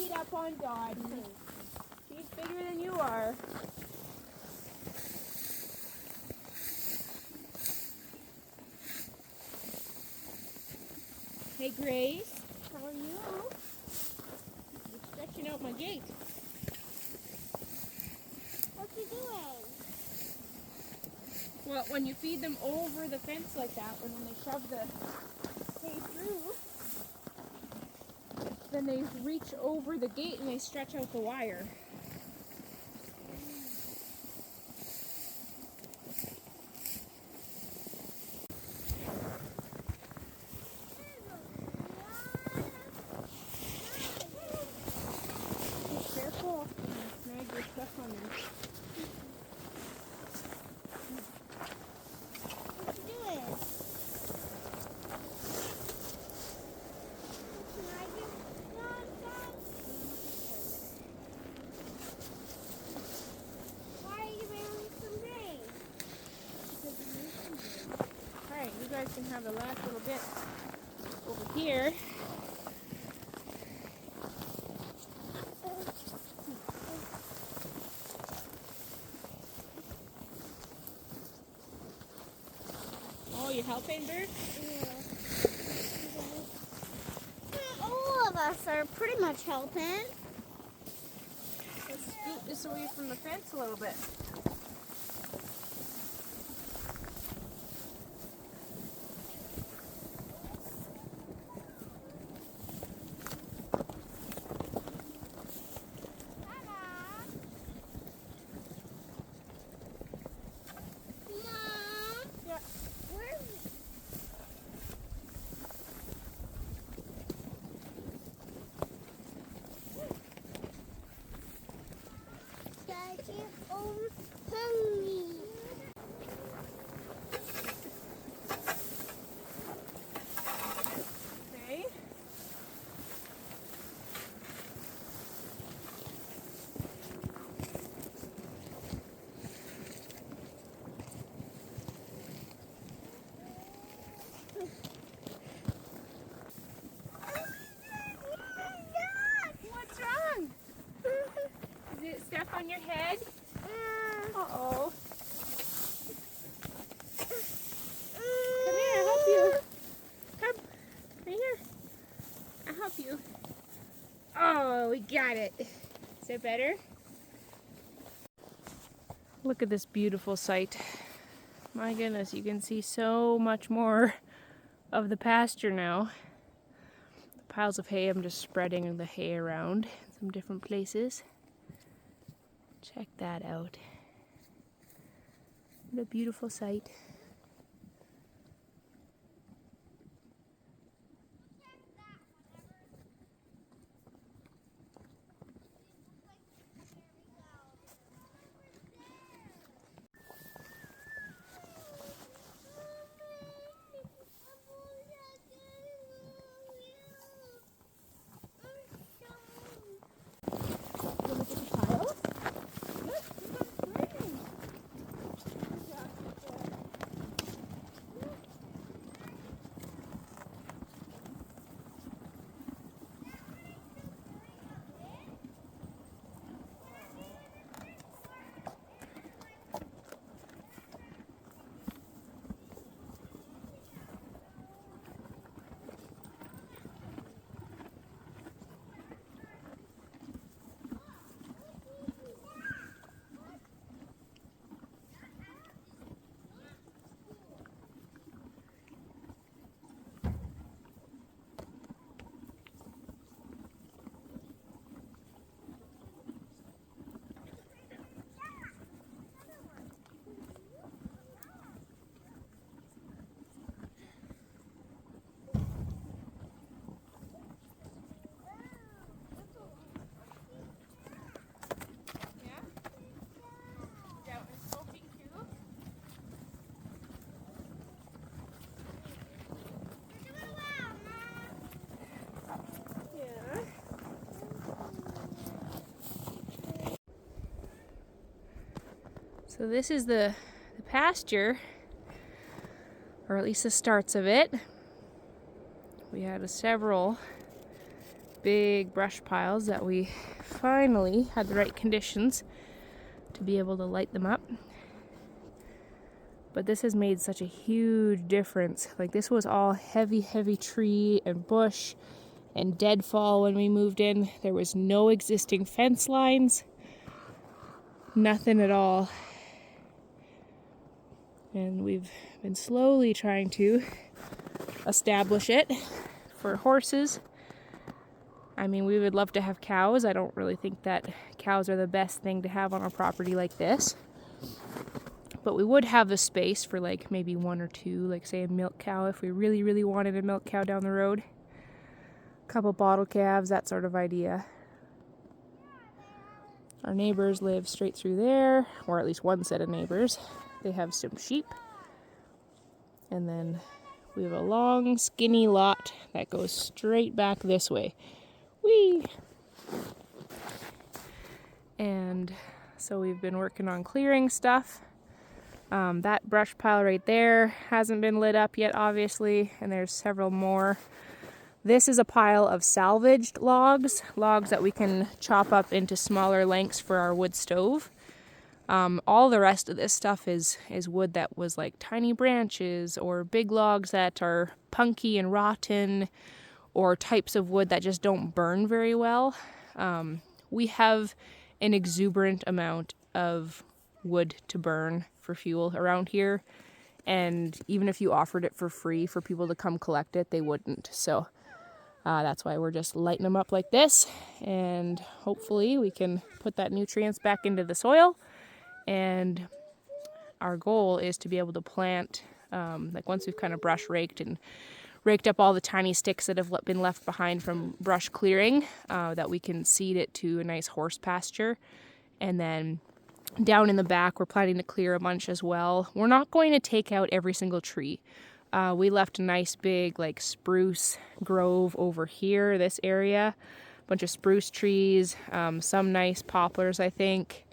beat up on Dottie. She's bigger than you are. Hey Grace, how are you? You're stretching out my gate. What's he doing? Well, when you feed them over the fence like that, when they shove the hay through, then they reach over the gate and they stretch out the wire. Be careful. Snag your stuff on them. What's he doing? Why are you wearing some rain? Alright, you guys can have the last little bit over here. Oh, you helping, Bert? Yeah. All of us are pretty much helping. Let's scoot this away from the fence a little bit. Okay. What's wrong? Is it stuff on your head? Uh-oh. Come here, I'll help you. Come. Right here. I'll help you. Oh, we got it. Is that better? Look at this beautiful sight. My goodness, you can see so much more of the pasture now. The piles of hay, I'm just spreading the hay around in some different places. Check that out. What a beautiful sight. So this is the pasture, or at least the starts of it. We had several big brush piles that we finally had the right conditions to be able to light them up. But this has made such a huge difference. Like, this was all heavy, heavy tree and bush and deadfall when we moved in. There was no existing fence lines, nothing at all. And we've been slowly trying to establish it for horses. I mean, we would love to have cows. I don't really think that cows are the best thing to have on a property like this. But we would have the space for like maybe one or two, like say a milk cow if we really, really wanted a milk cow down the road. A couple bottle calves, that sort of idea. Our neighbors live straight through there, or at least one set of neighbors. They have some sheep. And then we have a long, skinny lot that goes straight back this way. Whee! And so we've been working on clearing stuff. That brush pile right there hasn't been lit up yet, obviously, and there's several more. This is a pile of salvaged logs that we can chop up into smaller lengths for our wood stove. All the rest of this stuff is wood that was like tiny branches or big logs that are punky and rotten, or types of wood that just don't burn very well. We have an exuberant amount of wood to burn for fuel around here, and even if you offered it for free for people to come collect it, they wouldn't. So that's why we're just lighting them up like this, and hopefully we can put that nutrients back into the soil. And our goal is to be able to plant, like once we've kind of brush raked and raked up all the tiny sticks that have been left behind from brush clearing, that we can seed it to a nice horse pasture. And then down in the back, we're planning to clear a bunch as well. We're not going to take out every single tree. We left a nice big like spruce grove over here, this area. A bunch of spruce trees, some nice poplars, I think.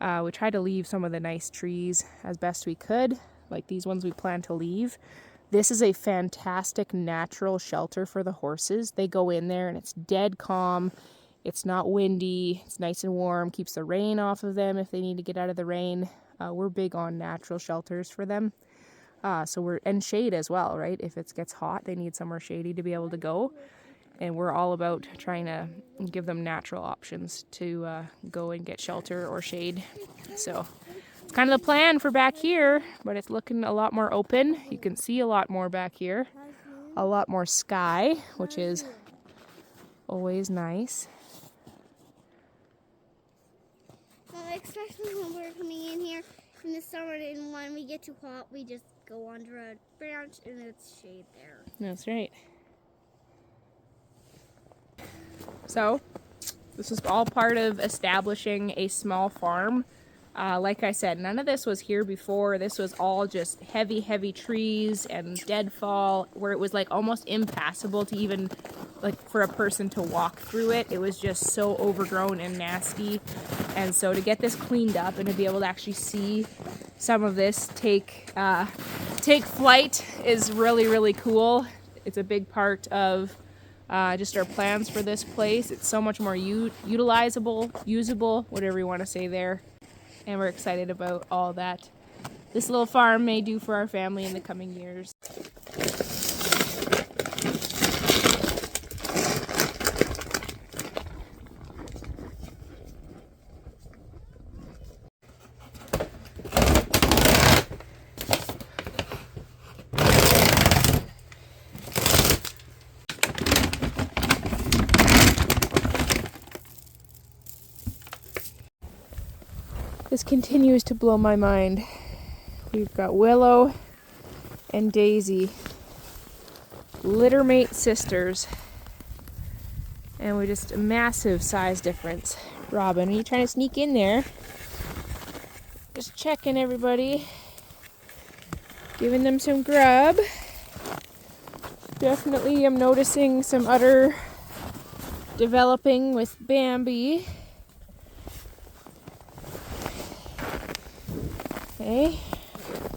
We tried to leave some of the nice trees as best we could, like these ones we plan to leave. This is a fantastic natural shelter for the horses. They go in there and it's dead calm. It's not windy. It's nice and warm. Keeps the rain off of them if they need to get out of the rain. We're big on natural shelters for them. And shade as well, right? If it gets hot, they need somewhere shady to be able to go. And we're all about trying to give them natural options to go and get shelter or shade. So it's kind of the plan for back here, but it's looking a lot more open. You can see a lot more back here. A lot more sky, which is always nice. Well, especially when we're coming in here in the summer, and when we get too hot, we just go under a branch and it's shade there. That's right. So, this is all part of establishing a small farm. Like I said, none of this was here before. This was all just heavy, heavy trees and deadfall, where it was like almost impassable to even, like, for a person to walk through it. It was just so overgrown and nasty. And so to get this cleaned up and to be able to actually see some of this take flight is really, really cool. It's a big part of just our plans for this place. It's so much more utilizable, usable, whatever you want to say there. And we're excited about all that this little farm may do for our family in the coming years. This continues to blow my mind. We've got Willow and Daisy, littermate sisters, and we're just a massive size difference. Robin, are you trying to sneak in there? Just checking everybody, giving them some grub. Definitely am noticing some udder developing with Bambi. Okay,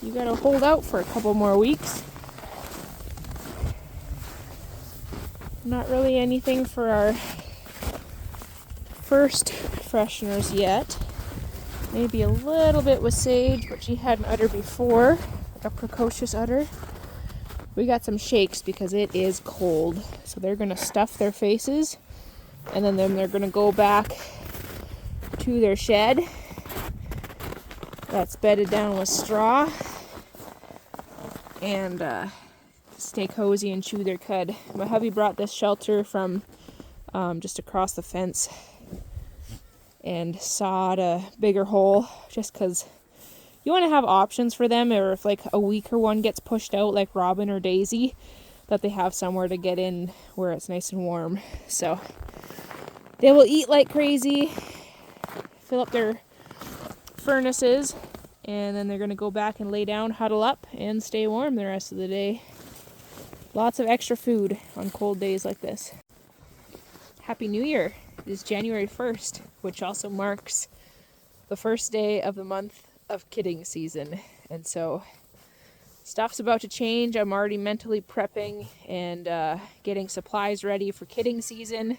you gotta hold out for a couple more weeks. Not really anything for our first fresheners yet. Maybe a little bit with sage, but she had an udder before, a precocious udder. We got some shakes because it is cold. So they're going to stuff their faces, and then they're going to go back to their shed that's bedded down with straw and stay cozy and chew their cud. My hubby brought this shelter from just across the fence and sawed a bigger hole just because you want to have options for them, or if like a weaker one gets pushed out like Robin or Daisy, that they have somewhere to get in where it's nice and warm. So they will eat like crazy, fill up their furnaces, and then they're going to go back and lay down, huddle up, and stay warm the rest of the day. Lots of extra food on cold days like this. Happy New Year! It is January 1st, which also marks the first day of the month of kidding season. And so stuff's about to change. I'm already mentally prepping and getting supplies ready for kidding season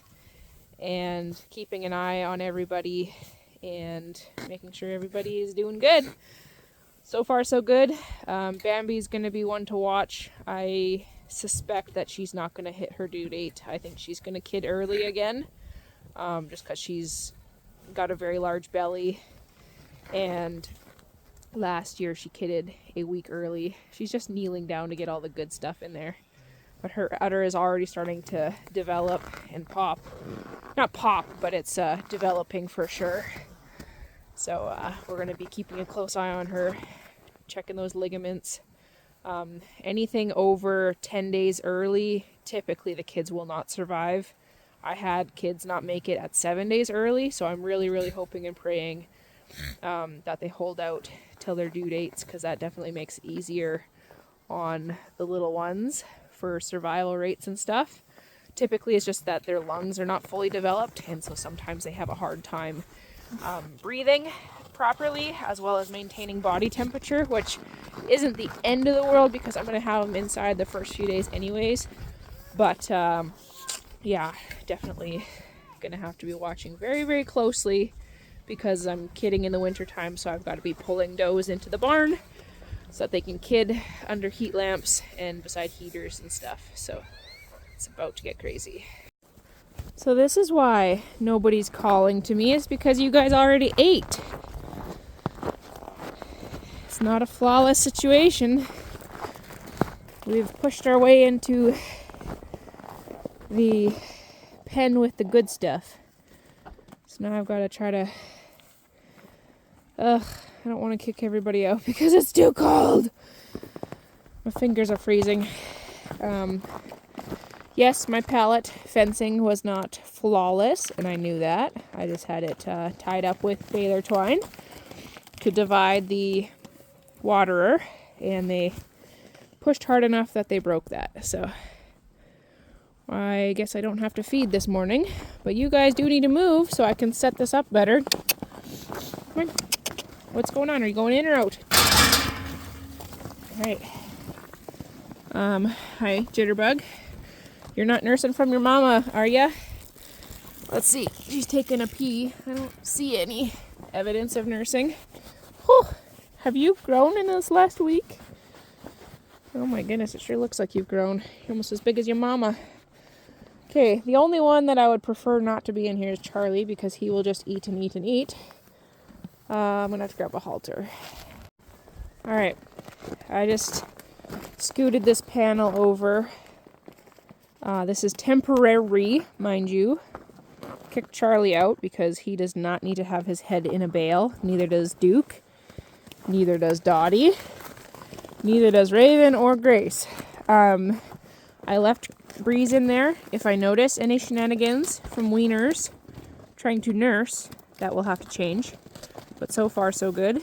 and keeping an eye on everybody and making sure everybody is doing good. So far, so good. Bambi's going to be one to watch. I suspect that she's not going to hit her due date. I think she's going to kid early again, just because she's got a very large belly, and last year she kidded a week early. She's just kneeling down to get all the good stuff in there, but her udder is already starting to develop and pop. Not pop, but it's developing for sure. So we're going to be keeping a close eye on her, checking those ligaments. Anything over 10 days early, typically the kids will not survive. I had kids not make it at 7 days early, so I'm really, really hoping and praying that they hold out till their due dates, because that definitely makes it easier on the little ones for survival rates and stuff. Typically it's just that their lungs are not fully developed, and so sometimes they have a hard time breathing properly, as well as maintaining body temperature, which isn't the end of the world because I'm going to have them inside the first few days anyways. But yeah, definitely going to have to be watching very, very closely because I'm kidding in the winter time, so I've got to be pulling does into the barn so that they can kid under heat lamps and beside heaters and stuff. So it's about to get crazy. So this is why nobody's calling to me, is because you guys already ate. It's not a flawless situation. We've pushed our way into the pen with the good stuff. So now I've got to try to... I don't want to kick everybody out because it's too cold. My fingers are freezing. Yes, my pallet fencing was not flawless, and I knew that. I just had it tied up with baler twine to divide the waterer, and they pushed hard enough that they broke that. So I guess I don't have to feed this morning, but you guys do need to move so I can set this up better. Come on. What's going on? Are you going in or out? All right. Hi, Jitterbug. You're not nursing from your mama, are ya? Let's see. She's taking a pee. I don't see any evidence of nursing. Whew. Have you grown in this last week? Oh my goodness, it sure looks like you've grown. You're almost as big as your mama. Okay, the only one that I would prefer not to be in here is Charlie, because he will just eat and eat and eat. I'm going to have to grab a halter. Alright, I just scooted this panel over. This is temporary, mind you. Kicked Charlie out because he does not need to have his head in a bale. Neither does Duke. Neither does Dottie. Neither does Raven or Grace. I left Breeze in there. If I notice any shenanigans from weaners trying to nurse, that will have to change. But so far, so good.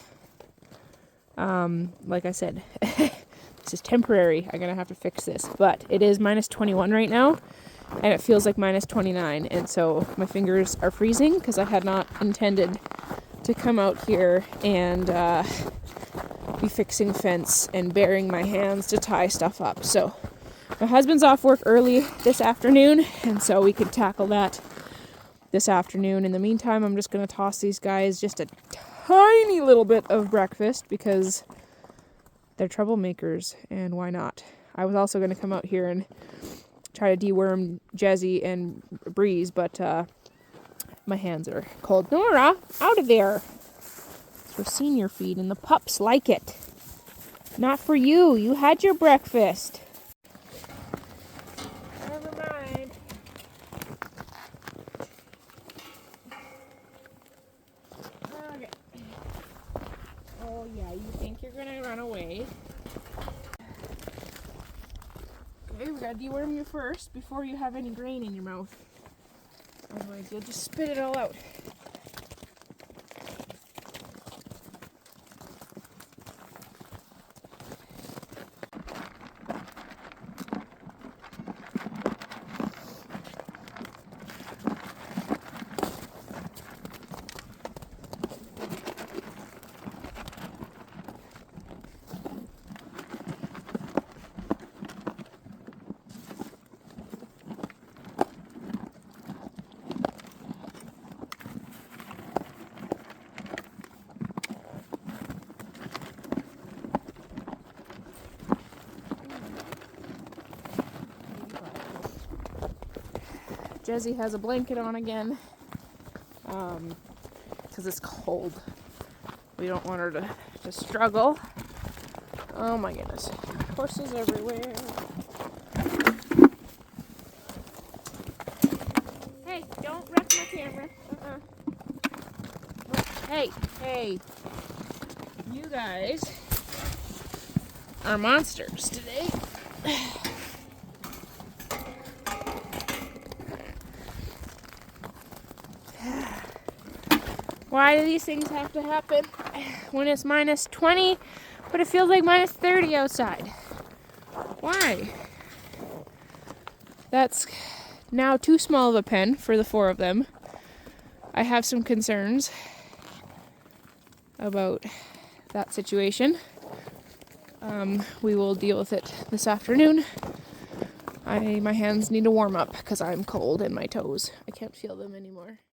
Like I said, this is temporary. I'm going to have to fix this. But it is minus 21 right now, and it feels like minus 29. And so my fingers are freezing because I had not intended to come out here and be fixing fence and baring my hands to tie stuff up. So My husband's off work early this afternoon, and so we could tackle that this afternoon. In the meantime, I'm just going to toss these guys just a tiny little bit of breakfast because they're troublemakers, and why not? I was also going to come out here and try to deworm Jezzy and Breeze, but my hands are cold. Nora, out of there! It's for senior feed, and the pups like it. Not for you. You had your breakfast. Never mind. Okay. Oh yeah, you think you're gonna run away. Okay, we gotta deworm you first before you have any grain in your mouth. Otherwise you'll just spit it all out. Jezzy has a blanket on again, because it's cold. We don't want her to struggle. Oh my goodness. Horses everywhere. Hey, don't wreck my camera. Hey. You guys are monsters today. Why do these things have to happen when it's minus 20, but it feels like minus 30 outside? Why? That's now too small of a pen for the 4 of them. I have some concerns about that situation. We will deal with it this afternoon. My hands need to warm up because I'm cold and my toes. I can't feel them anymore.